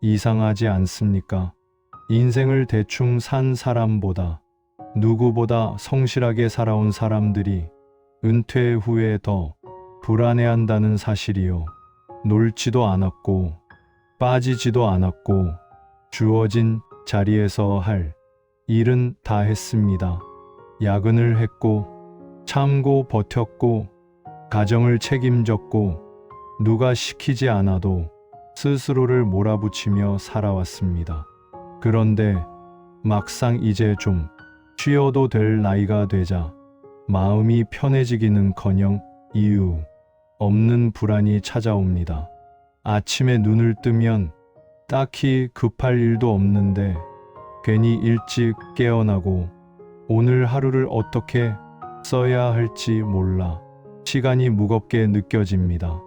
이상하지 않습니까? 인생을 대충 산 사람보다 누구보다 성실하게 살아온 사람들이 은퇴 후에 더 불안해한다는 사실이요. 놀지도 않았고 빠지지도 않았고 주어진 자리에서 할 일은 다 했습니다. 야근을 했고 참고 버텼고 가정을 책임졌고 누가 시키지 않아도 스스로를 몰아붙이며 살아왔습니다. 그런데 막상 이제 좀 쉬어도 될 나이가 되자 마음이 편해지기는커녕 이유 없는 불안이 찾아옵니다. 아침에 눈을 뜨면 딱히 급할 일도 없는데 괜히 일찍 깨어나고 오늘 하루를 어떻게 써야 할지 몰라 시간이 무겁게 느껴집니다.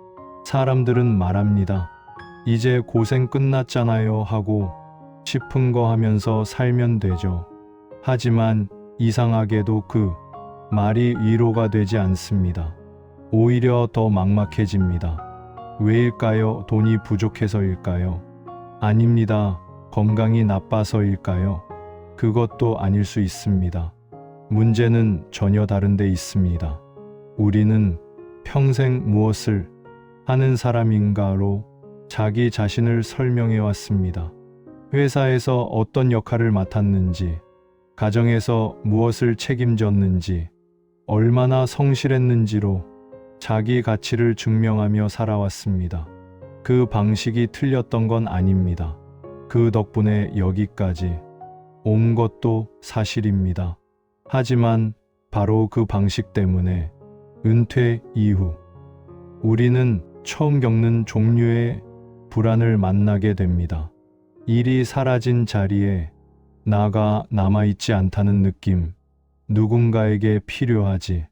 사람들은 말합니다. 이제 고생 끝났잖아요 하고 싶은 거 하면서 살면 되죠. 하지만 이상하게도 그 말이 위로가 되지 않습니다. 오히려 더 막막해집니다. 왜일까요? 돈이 부족해서일까요? 아닙니다. 건강이 나빠서일까요? 그것도 아닐 수 있습니다. 문제는 전혀 다른 데 있습니다. 우리는 평생 무엇을 하는 사람인가로 자기 자신을 설명해 왔습니다. 회사에서 어떤 역할을 맡았는지, 가정에서 무엇을 책임졌는지, 얼마나 성실했는지로 자기 가치를 증명하며 살아왔습니다. 그 방식이 틀렸던 건 아닙니다. 그 덕분에 여기까지 온 것도 사실입니다. 하지만 바로 그 방식 때문에 은퇴 이후 우리는 처음 겪는 종류의 불안을 만나게 됩니다. 일이 사라진 자리에 나가 남아있지 않다는 느낌, 누군가에게 필요하지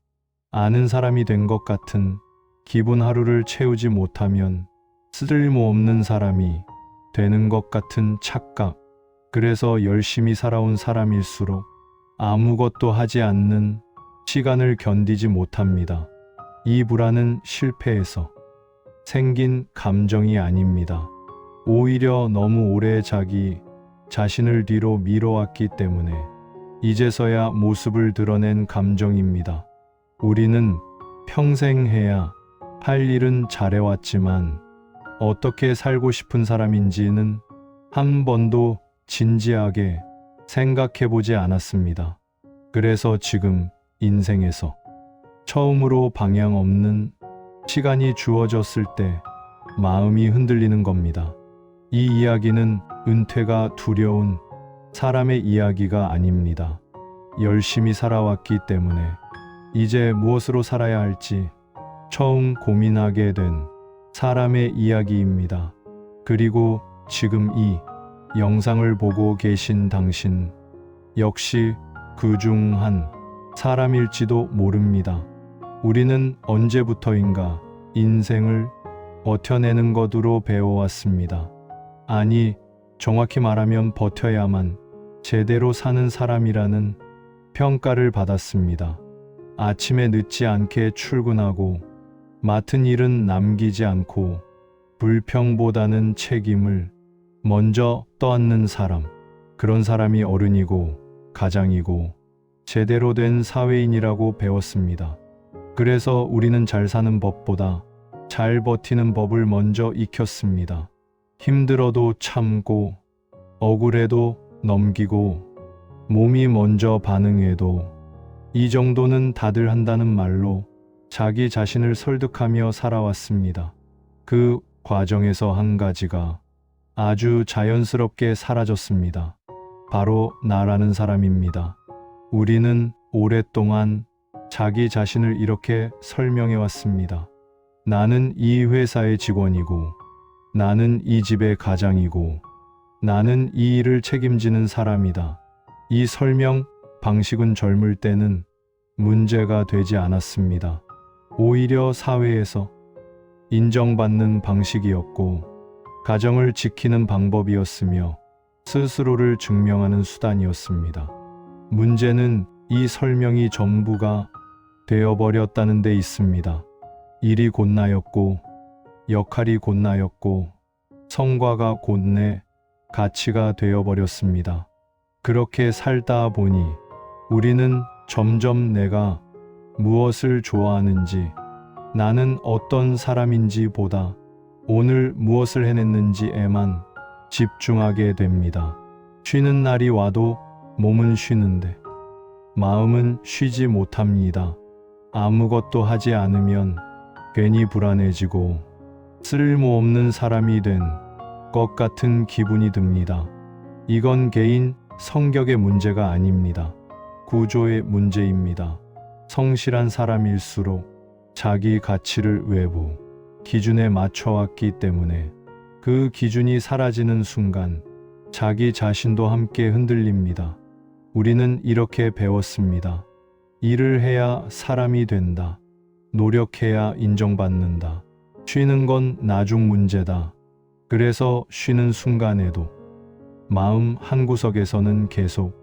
않은 사람이 된 것 같은 기분, 하루를 채우지 못하면 쓸모없는 사람이 되는 것 같은 착각, 그래서 열심히 살아온 사람일수록 아무것도 하지 않는 시간을 견디지 못합니다. 이 불안은 실패해서 생긴 감정이 아닙니다. 오히려 너무 오래 자기 자신을 뒤로 밀어왔기 때문에 이제서야 모습을 드러낸 감정입니다. 우리는 평생 해야 할 일은 잘해왔지만 어떻게 살고 싶은 사람인지는 한 번도 진지하게 생각해보지 않았습니다. 그래서 지금 인생에서 처음으로 방향 없는 시간이 주어졌을 때 마음이 흔들리는 겁니다. 이 이야기는 은퇴가 두려운 사람의 이야기가 아닙니다. 열심히 살아왔기 때문에 이제 무엇으로 살아야 할지 처음 고민하게 된 사람의 이야기입니다. 그리고 지금 이 영상을 보고 계신 당신 역시 그 중 한 사람일지도 모릅니다. 우리는 언제부터인가 인생을 버텨내는 것으로 배워왔습니다. 아니, 정확히 말하면 버텨야만 제대로 사는 사람이라는 평가를 받았습니다. 아침에 늦지 않게 출근하고 맡은 일은 남기지 않고 불평보다는 책임을 먼저 떠안는 사람, 그런 사람이 어른이고 가장이고 제대로 된 사회인이라고 배웠습니다. 그래서 우리는 잘 사는 법보다 잘 버티는 법을 먼저 익혔습니다. 힘들어도 참고 억울해도 넘기고 몸이 먼저 반응해도 이 정도는 다들 한다는 말로 자기 자신을 설득하며 살아왔습니다. 그 과정에서 한 가지가 아주 자연스럽게 사라졌습니다. 바로 나라는 사람입니다. 우리는 오랫동안 자기 자신을 이렇게 설명해 왔습니다. 나는 이 회사의 직원이고, 나는 이 집의 가장이고, 나는 이 일을 책임지는 사람이다. 이 설명 방식은 젊을 때는 문제가 되지 않았습니다. 오히려 사회에서 인정받는 방식이었고, 가정을 지키는 방법이었으며 스스로를 증명하는 수단이었습니다. 문제는 이 설명이 전부가 되어버렸다는 데 있습니다. 일이 곧 나였고, 역할이 곧 나였고, 성과가 곧 내 가치가 되어버렸습니다. 그렇게 살다 보니 우리는 점점 내가 무엇을 좋아하는지, 나는 어떤 사람인지 보다 오늘 무엇을 해냈는지에만 집중하게 됩니다. 쉬는 날이 와도 몸은 쉬는데 마음은 쉬지 못합니다. 아무것도 하지 않으면 괜히 불안해지고 쓸모없는 사람이 된 것 같은 기분이 듭니다. 이건 개인 성격의 문제가 아닙니다. 구조의 문제입니다. 성실한 사람일수록 자기 가치를 외부 기준에 맞춰왔기 때문에 그 기준이 사라지는 순간 자기 자신도 함께 흔들립니다. 우리는 이렇게 배웠습니다. 일을 해야 사람이 된다. 노력해야 인정받는다. 쉬는 건 나중 문제다. 그래서 쉬는 순간에도 마음 한구석에서는 계속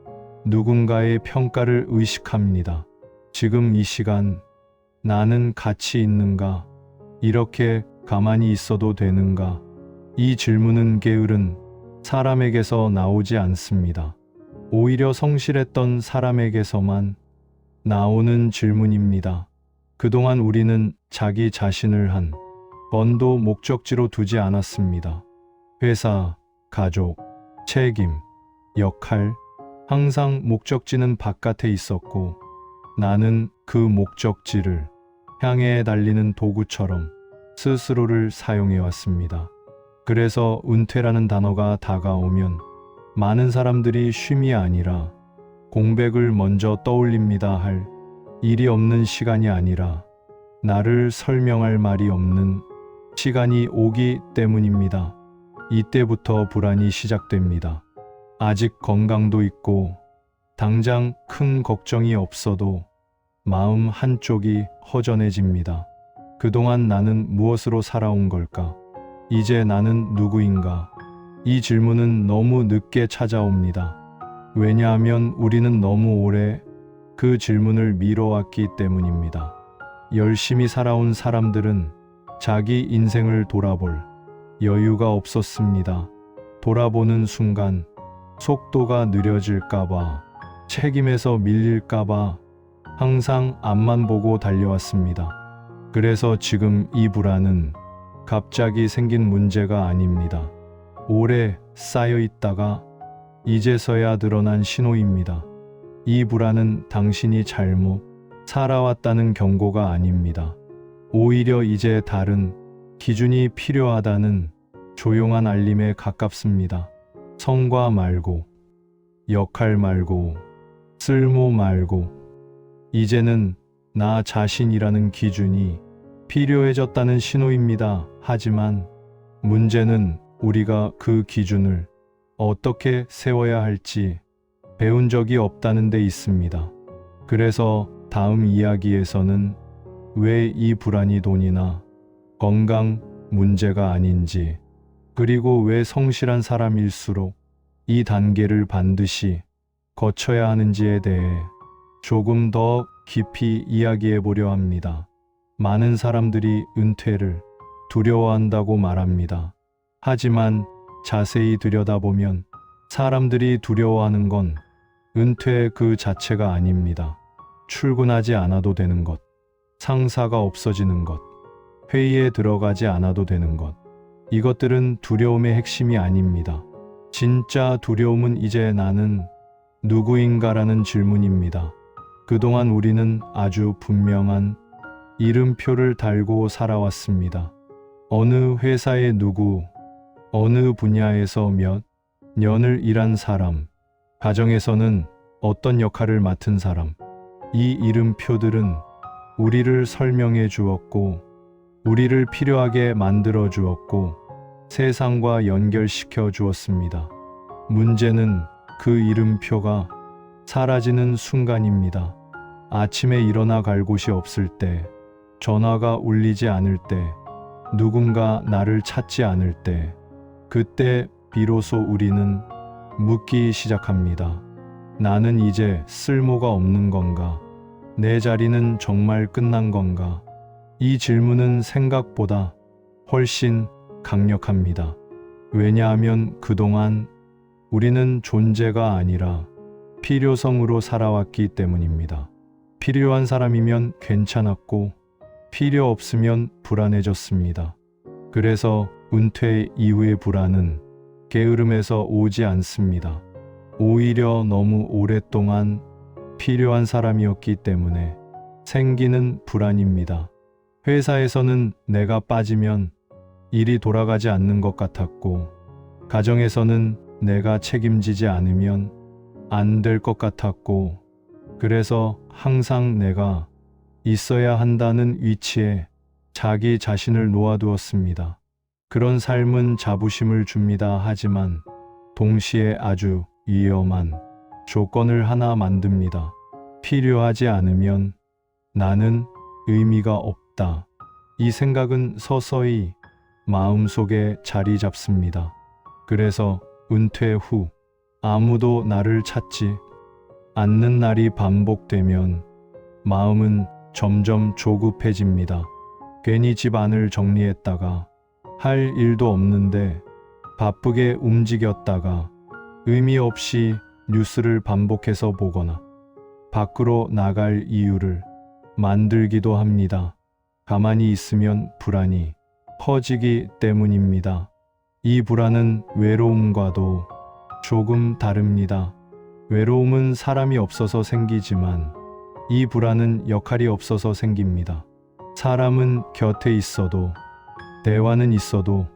누군가의 평가를 의식합니다. 지금 이 시간 나는 가치 있는가? 이렇게 가만히 있어도 되는가? 이 질문은 게으른 사람에게서 나오지 않습니다. 오히려 성실했던 사람에게서만 나오는 질문입니다. 그동안 우리는 자기 자신을 한 번도 목적지로 두지 않았습니다. 회사, 가족, 책임, 역할, 항상 목적지는 바깥에 있었고 나는 그 목적지를 향해 달리는 도구처럼 스스로를 사용해 왔습니다. 그래서 은퇴라는 단어가 다가오면 많은 사람들이 쉼이 아니라 공백을 먼저 떠올립니다. 할 일이 없는 시간이 아니라 나를 설명할 말이 없는 시간이 오기 때문입니다. 이때부터 불안이 시작됩니다. 아직 건강도 있고 당장 큰 걱정이 없어도 마음 한쪽이 허전해집니다. 그동안 나는 무엇으로 살아온 걸까? 이제 나는 누구인가? 이 질문은 너무 늦게 찾아옵니다. 왜냐하면 우리는 너무 오래 그 질문을 미뤄왔기 때문입니다. 열심히 살아온 사람들은 자기 인생을 돌아볼 여유가 없었습니다. 돌아보는 순간 속도가 느려질까봐, 책임에서 밀릴까봐 항상 앞만 보고 달려왔습니다. 그래서 지금 이 불안은 갑자기 생긴 문제가 아닙니다. 오래 쌓여 있다가 이제서야 드러난 신호입니다. 이 불안은 당신이 잘못 살아왔다는 경고가 아닙니다. 오히려 이제 다른 기준이 필요하다는 조용한 알림에 가깝습니다. 성과 말고, 역할 말고, 쓸모 말고, 이제는 나 자신이라는 기준이 필요해졌다는 신호입니다. 하지만 문제는 우리가 그 기준을 어떻게 세워야 할지 배운 적이 없다는 데 있습니다. 그래서 다음 이야기에서는 왜 이 불안이 돈이나 건강 문제가 아닌지, 그리고 왜 성실한 사람일수록 이 단계를 반드시 거쳐야 하는지에 대해 조금 더 깊이 이야기해 보려 합니다. 많은 사람들이 은퇴를 두려워한다고 말합니다. 하지만 자세히 들여다보면 사람들이 두려워하는 건 은퇴 그 자체가 아닙니다. 출근하지 않아도 되는 것, 상사가 없어지는 것, 회의에 들어가지 않아도 되는 것, 이것들은 두려움의 핵심이 아닙니다. 진짜 두려움은 이제 나는 누구인가라는 질문입니다. 그동안 우리는 아주 분명한 이름표를 달고 살아왔습니다. 어느 회사의 누구, 어느 분야에서 몇 년을 일한 사람, 가정에서는 어떤 역할을 맡은 사람, 이 이름표들은 우리를 설명해 주었고, 우리를 필요하게 만들어 주었고, 세상과 연결시켜 주었습니다. 문제는 그 이름표가 사라지는 순간입니다. 아침에 일어나 갈 곳이 없을 때, 전화가 울리지 않을 때, 누군가 나를 찾지 않을 때, 그때 비로소 우리는 묻기 시작합니다. 나는 이제 쓸모가 없는 건가? 내 자리는 정말 끝난 건가? 이 질문은 생각보다 훨씬 강력합니다. 왜냐하면 그동안 우리는 존재가 아니라 필요성으로 살아왔기 때문입니다. 필요한 사람이면 괜찮았고 필요 없으면 불안해졌습니다. 그래서 은퇴 이후의 불안은 게으름에서 오지 않습니다. 오히려 너무 오랫동안 필요한 사람이었기 때문에 생기는 불안입니다. 회사에서는 내가 빠지면 일이 돌아가지 않는 것 같았고, 가정에서는 내가 책임지지 않으면 안 될 것 같았고, 그래서 항상 내가 있어야 한다는 위치에 자기 자신을 놓아두었습니다. 그런 삶은 자부심을 줍니다. 하지만 동시에 아주 위험한 조건을 하나 만듭니다. 필요하지 않으면 나는 의미가 없다. 이 생각은 서서히 마음속에 자리 잡습니다. 그래서 은퇴 후 아무도 나를 찾지 않는 날이 반복되면 마음은 점점 조급해집니다. 괜히 집안을 정리했다가 할 일도 없는데 바쁘게 움직였다가 의미 없이 뉴스를 반복해서 보거나 밖으로 나갈 이유를 만들기도 합니다. 가만히 있으면 불안이 커지기 때문입니다. 이 불안은 외로움과도 조금 다릅니다. 외로움은 사람이 없어서 생기지만 이 불안은 역할이 없어서 생깁니다. 사람은 곁에 있어도 대화는 있어도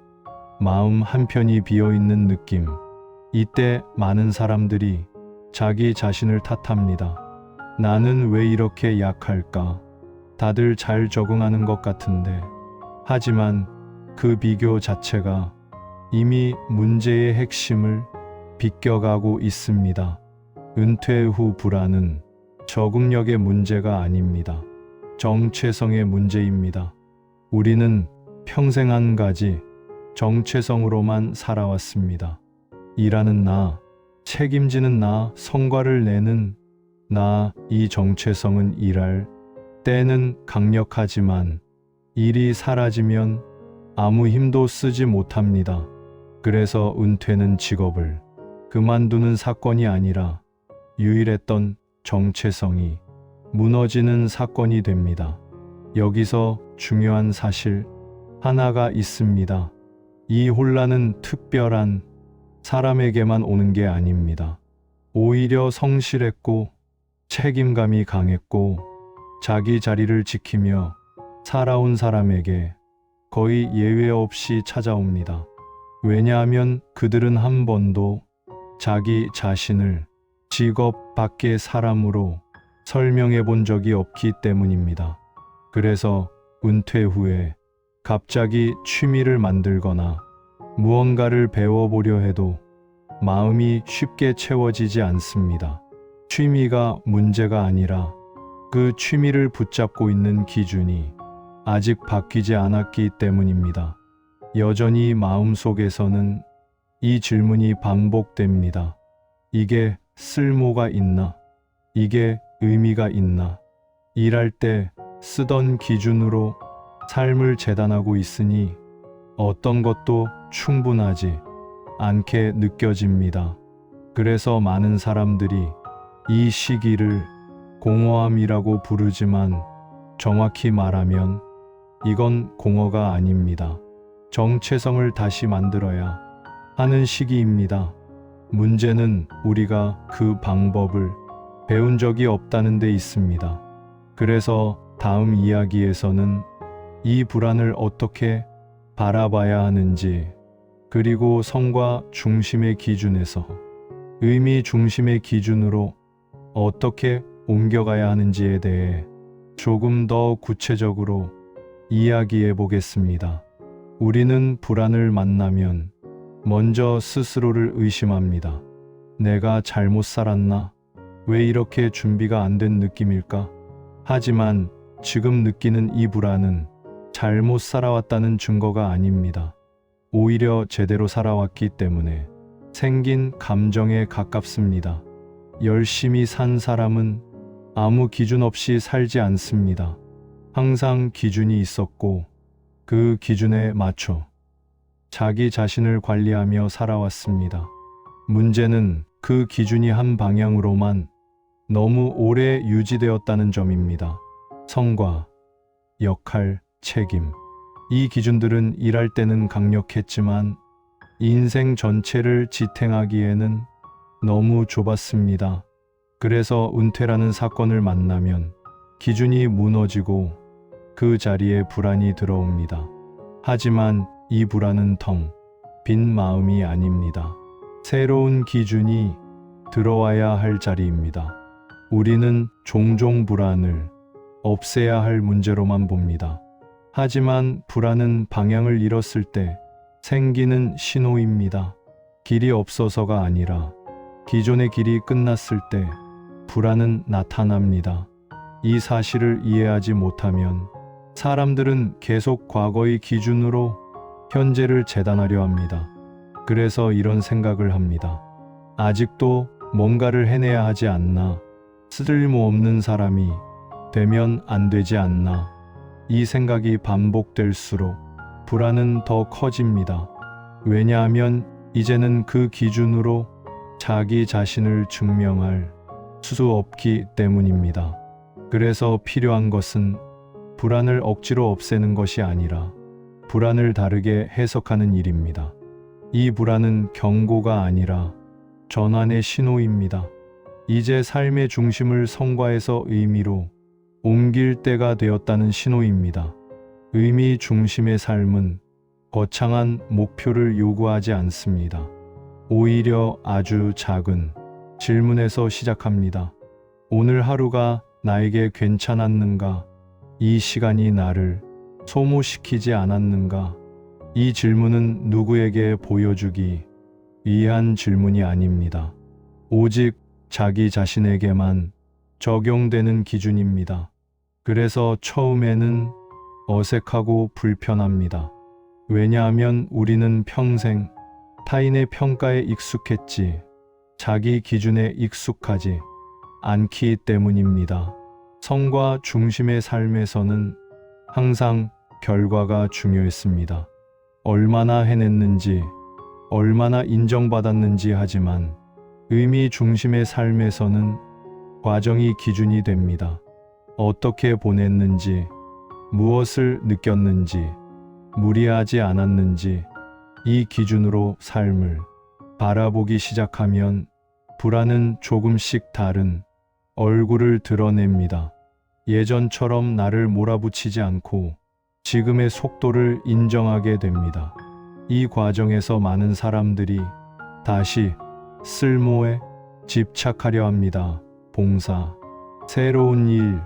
마음 한편이 비어있는 느낌. 이때 많은 사람들이 자기 자신을 탓합니다. 나는 왜 이렇게 약할까? 다들 잘 적응하는 것 같은데. 하지만 그 비교 자체가 이미 문제의 핵심을 비껴가고 있습니다. 은퇴 후 불안은 적응력의 문제가 아닙니다. 정체성의 문제입니다. 우리는 평생 한 가지 정체성으로만 살아왔습니다. 일하는 나, 책임지는 나, 성과를 내는 나. 이 정체성은 일할 때는 강력하지만 일이 사라지면 아무 힘도 쓰지 못합니다. 그래서 은퇴는 직업을 그만두는 사건이 아니라 유일했던 정체성이 무너지는 사건이 됩니다. 여기서 중요한 사실 하나가 있습니다. 이 혼란은 특별한 사람에게만 오는 게 아닙니다. 오히려 성실했고 책임감이 강했고 자기 자리를 지키며 살아온 사람에게 거의 예외 없이 찾아옵니다. 왜냐하면 그들은 한 번도 자기 자신을 직업 밖의 사람으로 설명해 본 적이 없기 때문입니다. 그래서 은퇴 후에 갑자기 취미를 만들거나 무언가를 배워보려 해도 마음이 쉽게 채워지지 않습니다. 취미가 문제가 아니라 그 취미를 붙잡고 있는 기준이 아직 바뀌지 않았기 때문입니다. 여전히 마음속에서는 이 질문이 반복됩니다. 이게 쓸모가 있나? 이게 의미가 있나? 일할 때 쓰던 기준으로 삶을 재단하고 있으니 어떤 것도 충분하지 않게 느껴집니다. 그래서 많은 사람들이 이 시기를 공허함이라고 부르지만 정확히 말하면 이건 공허가 아닙니다. 정체성을 다시 만들어야 하는 시기입니다. 문제는 우리가 그 방법을 배운 적이 없다는 데 있습니다. 그래서 다음 이야기에서는 이 불안을 어떻게 바라봐야 하는지, 그리고 성과 중심의 기준에서 의미 중심의 기준으로 어떻게 옮겨가야 하는지에 대해 조금 더 구체적으로 이야기해 보겠습니다. 우리는 불안을 만나면 먼저 스스로를 의심합니다. 내가 잘못 살았나? 왜 이렇게 준비가 안 된 느낌일까? 하지만 지금 느끼는 이 불안은 잘못 살아왔다는 증거가 아닙니다. 오히려 제대로 살아왔기 때문에 생긴 감정에 가깝습니다. 열심히 산 사람은 아무 기준 없이 살지 않습니다. 항상 기준이 있었고 그 기준에 맞춰 자기 자신을 관리하며 살아왔습니다. 문제는 그 기준이 한 방향으로만 너무 오래 유지되었다는 점입니다. 성과, 역할, 책임. 이 기준들은 일할 때는 강력했지만 인생 전체를 지탱하기에는 너무 좁았습니다. 그래서 은퇴라는 사건을 만나면 기준이 무너지고 그 자리에 불안이 들어옵니다. 하지만 이 불안은 텅 빈 마음이 아닙니다. 새로운 기준이 들어와야 할 자리입니다. 우리는 종종 불안을 없애야 할 문제로만 봅니다. 하지만 불안은 방향을 잃었을 때 생기는 신호입니다. 길이 없어서가 아니라 기존의 길이 끝났을 때 불안은 나타납니다. 이 사실을 이해하지 못하면 사람들은 계속 과거의 기준으로 현재를 재단하려 합니다. 그래서 이런 생각을 합니다. 아직도 뭔가를 해내야 하지 않나? 쓸모없는 사람이 되면 안 되지 않나? 이 생각이 반복될수록 불안은 더 커집니다. 왜냐하면 이제는 그 기준으로 자기 자신을 증명할 수 없기 때문입니다. 그래서 필요한 것은 불안을 억지로 없애는 것이 아니라 불안을 다르게 해석하는 일입니다. 이 불안은 경고가 아니라 전환의 신호입니다. 이제 삶의 중심을 성과에서 의미로 옮길 때가 되었다는 신호입니다. 의미 중심의 삶은 거창한 목표를 요구하지 않습니다. 오히려 아주 작은 질문에서 시작합니다. 오늘 하루가 나에게 괜찮았는가? 이 시간이 나를 소모시키지 않았는가? 이 질문은 누구에게 보여주기 위한 질문이 아닙니다. 오직 자기 자신에게만 적용되는 기준입니다. 그래서 처음에는 어색하고 불편합니다. 왜냐하면 우리는 평생 타인의 평가에 익숙했지 자기 기준에 익숙하지 않기 때문입니다. 성과 중심의 삶에서는 항상 결과가 중요했습니다. 얼마나 해냈는지, 얼마나 인정받았는지. 하지만 의미 중심의 삶에서는 과정이 기준이 됩니다. 어떻게 보냈는지, 무엇을 느꼈는지, 무리하지 않았는지, 이 기준으로 삶을 바라보기 시작하면 불안은 조금씩 다른 얼굴을 드러냅니다. 예전처럼 나를 몰아붙이지 않고 지금의 속도를 인정하게 됩니다. 이 과정에서 많은 사람들이 다시 쓸모에 집착하려 합니다. 봉사, 새로운 일,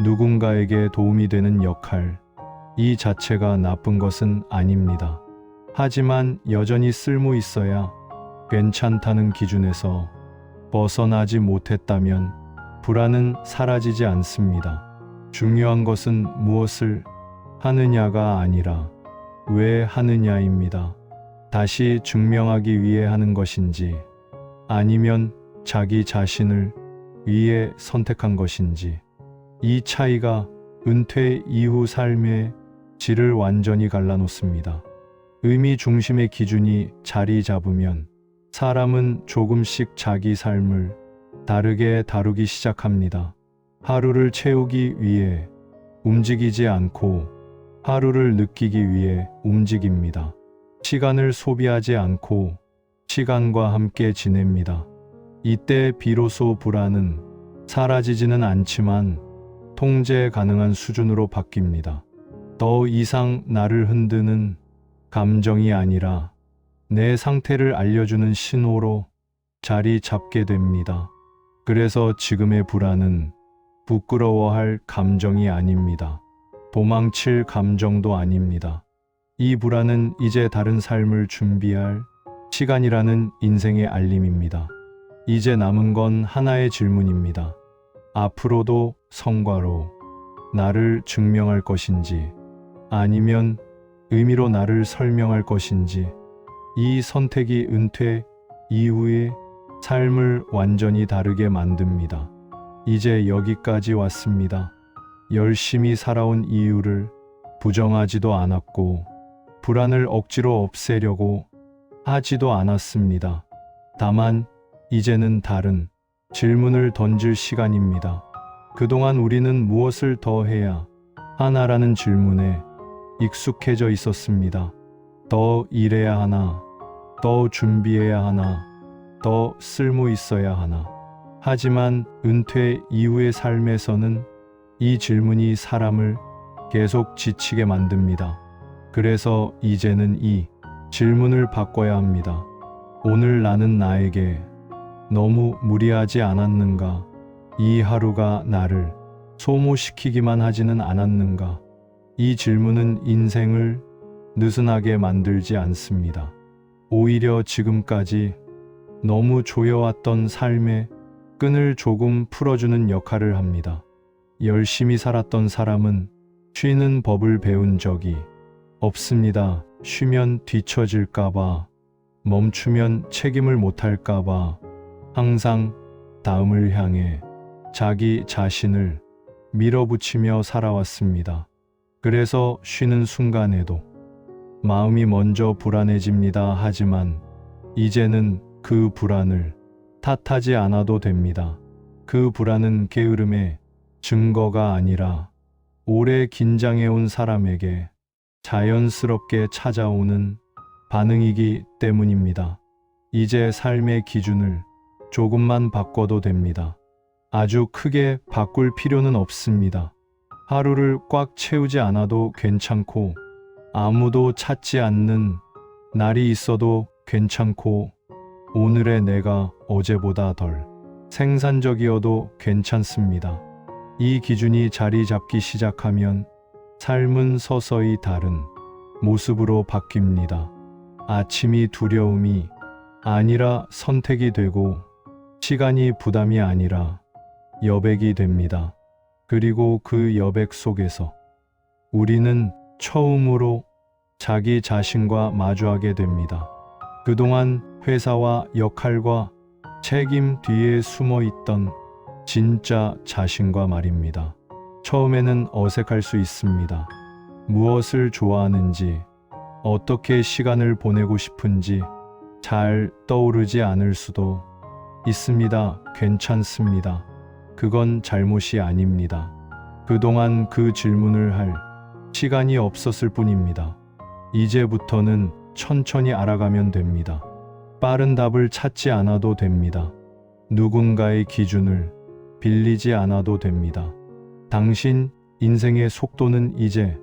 누군가에게 도움이 되는 역할, 이 자체가 나쁜 것은 아닙니다. 하지만 여전히 쓸모 있어야 괜찮다는 기준에서 벗어나지 못했다면 불안은 사라지지 않습니다. 중요한 것은 무엇을 하느냐가 아니라 왜 하느냐입니다. 다시 증명하기 위해 하는 것인지 아니면 자기 자신을 위해 선택한 것인지. 이 차이가 은퇴 이후 삶의 질을 완전히 갈라놓습니다. 의미 중심의 기준이 자리 잡으면 사람은 조금씩 자기 삶을 다르게 다루기 시작합니다. 하루를 채우기 위해 움직이지 않고 하루를 느끼기 위해 움직입니다. 시간을 소비하지 않고 시간과 함께 지냅니다. 이때 비로소 불안은 사라지지는 않지만 통제 가능한 수준으로 바뀝니다. 더 이상 나를 흔드는 감정이 아니라 내 상태를 알려주는 신호로 자리 잡게 됩니다. 그래서 지금의 불안은 부끄러워할 감정이 아닙니다. 도망칠 감정도 아닙니다. 이 불안은 이제 다른 삶을 준비할 시간이라는 인생의 알림입니다. 이제 남은 건 하나의 질문입니다. 앞으로도 성과로 나를 증명할 것인지 아니면 의미로 나를 설명할 것인지. 이 선택이 은퇴 이후의 삶을 완전히 다르게 만듭니다. 이제 여기까지 왔습니다. 열심히 살아온 이유를 부정하지도 않았고 불안을 억지로 없애려고 하지도 않았습니다. 다만 이제는 다른 질문을 던질 시간입니다. 그동안 우리는 무엇을 더 해야 하나라는 질문에 익숙해져 있었습니다. 더 일해야 하나, 더 준비해야 하나, 더 쓸모 있어야 하나. 하지만 은퇴 이후의 삶에서는 이 질문이 사람을 계속 지치게 만듭니다. 그래서 이제는 이 질문을 바꿔야 합니다. 오늘 나는 나에게 너무 무리하지 않았는가? 이 하루가 나를 소모시키기만 하지는 않았는가? 이 질문은 인생을 느슨하게 만들지 않습니다. 오히려 지금까지 너무 조여왔던 삶의 끈을 조금 풀어주는 역할을 합니다. 열심히 살았던 사람은 쉬는 법을 배운 적이 없습니다. 쉬면 뒤처질까봐, 멈추면 책임을 못할까봐 항상 다음을 향해 자기 자신을 밀어붙이며 살아왔습니다. 그래서 쉬는 순간에도 마음이 먼저 불안해집니다. 하지만 이제는 그 불안을 탓하지 않아도 됩니다. 그 불안은 게으름의 증거가 아니라 오래 긴장해온 사람에게 자연스럽게 찾아오는 반응이기 때문입니다. 이제 삶의 기준을 조금만 바꿔도 됩니다. 아주 크게 바꿀 필요는 없습니다. 하루를 꽉 채우지 않아도 괜찮고, 아무도 찾지 않는 날이 있어도 괜찮고, 오늘의 내가 어제보다 덜 생산적이어도 괜찮습니다. 이 기준이 자리 잡기 시작하면 삶은 서서히 다른 모습으로 바뀝니다. 아침이 두려움이 아니라 선택이 되고, 시간이 부담이 아니라 여백이 됩니다. 그리고 그 여백 속에서 우리는 처음으로 자기 자신과 마주하게 됩니다. 그동안 회사와 역할과 책임 뒤에 숨어 있던 진짜 자신과 말입니다. 처음에는 어색할 수 있습니다. 무엇을 좋아하는지, 어떻게 시간을 보내고 싶은지 잘 떠오르지 않을 수도 있습니다. 괜찮습니다. 그건 잘못이 아닙니다. 그동안 그 질문을 할 시간이 없었을 뿐입니다. 이제부터는 천천히 알아가면 됩니다. 빠른 답을 찾지 않아도 됩니다. 누군가의 기준을 빌리지 않아도 됩니다. 당신 인생의 속도는 이제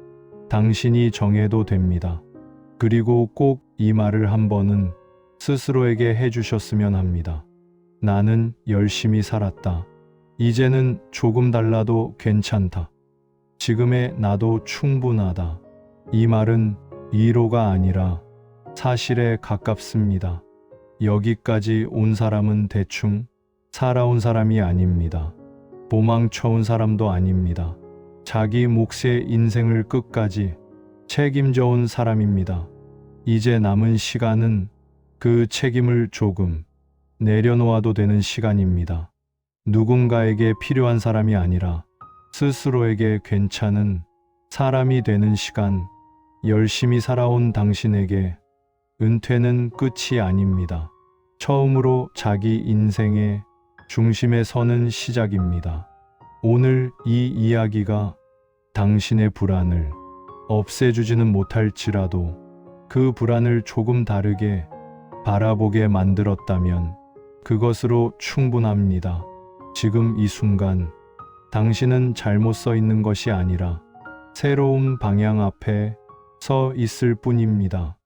당신이 정해도 됩니다. 그리고 꼭 이 말을 한 번은 스스로에게 해주셨으면 합니다. 나는 열심히 살았다. 이제는 조금 달라도 괜찮다. 지금의 나도 충분하다. 이 말은 위로가 아니라 사실에 가깝습니다. 여기까지 온 사람은 대충 살아온 사람이 아닙니다. 도망쳐온 사람도 아닙니다. 자기 몫의 인생을 끝까지 책임져 온 사람입니다. 이제 남은 시간은 그 책임을 조금 내려놓아도 되는 시간입니다. 누군가에게 필요한 사람이 아니라 스스로에게 괜찮은 사람이 되는 시간. 열심히 살아온 당신에게 은퇴는 끝이 아닙니다. 처음으로 자기 인생의 중심에 서는 시작입니다. 오늘 이 이야기가 당신의 불안을 없애주지는 못할지라도 그 불안을 조금 다르게 바라보게 만들었다면 그것으로 충분합니다. 지금 이 순간 당신은 잘못 서 있는 것이 아니라 새로운 방향 앞에 서 있을 뿐입니다.